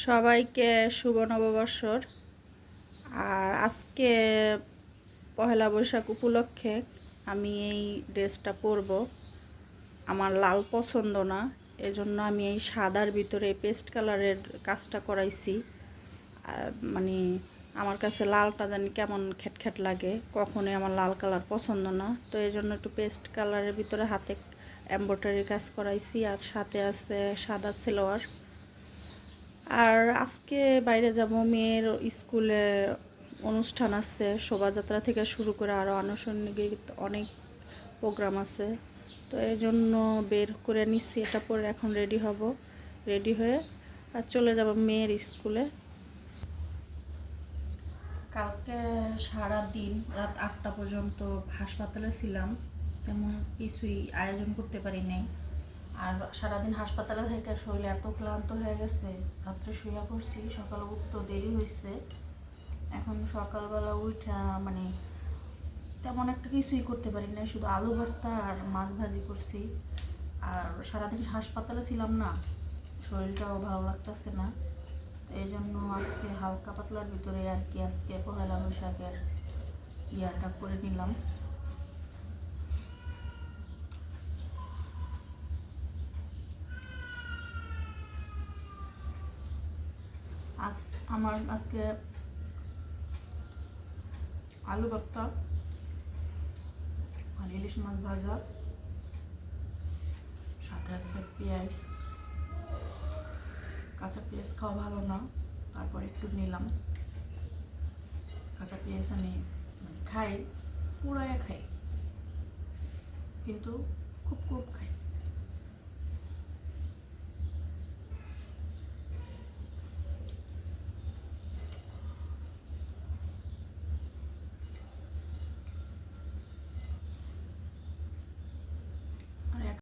সবাইকে শুভ নববর্ষর। আর আজকে পহেলা বৈশাখ উপলক্ষে আমি এই ড্রেসটা পরব। আমার লাল পছন্দ না, এজন্য আমি এই সাদার ভিতরে পেস্ট কালারের কাজটা করাইছি। মানে আমার কাছে লালটা জানি কেমন খ্যাটখ্যাট লাগে, কখনোই আমার লাল কালার পছন্দ না। তো এই জন্য একটু পেস্ট কালারের ভিতরে হাতে এমব্রয়ডারি কাজ করাইছি, আর সাথে আছে সাদা সালোয়ার। আর আজকে বাইরে যাব, মেয়ের স্কুলে অনুষ্ঠান আছে, শোভাযাত্রা থেকে শুরু করে আরও আনুষঙ্গিক অনেক প্রোগ্রাম আছে। তো এই জন্য বের করে নিচ্ছি, এটা পরে এখন রেডি হব। রেডি হয়ে আর চলে যাব মেয়ের স্কুলে। কালকে সারা দিন রাত 8টা পর্যন্ত হাসপাতালে ছিলাম, তেমন কিছুই আয়োজন করতে পারি নাই। আর সারাদিন হাসপাতালে থেকে শরীর এত ক্লান্ত হয়ে গেছে, রাত্রে শুয়ে পড়ছি, সকালে উঠতে দেরি হয়েছে। এখন সকালবেলা উঠা মানে তেমন একটা কিছুই করতে পারি না, শুধু আলু ভর্তা আর মাছ ভাজি করছি। আর সারাদিন হাসপাতালে ছিলাম না, শরীরটাও ভালো লাগতেছে না। এই জন্য আজকে হালকা পাতলার ভিতরে আর কি আজকে পহেলা বৈশাখের ইয়াটা করে নিলাম। আমার আজকে আলু ভর্তা আর ইলিশ মাছ ভাজা, সাথে আছে পেঁয়াজ। কাঁচা পেঁয়াজ খাওয়া ভালো না, তারপর একটু নিলাম। কাঁচা পেঁয়াজ আমি খাই, পুরাই খাই, কিন্তু খুব খুব খাই।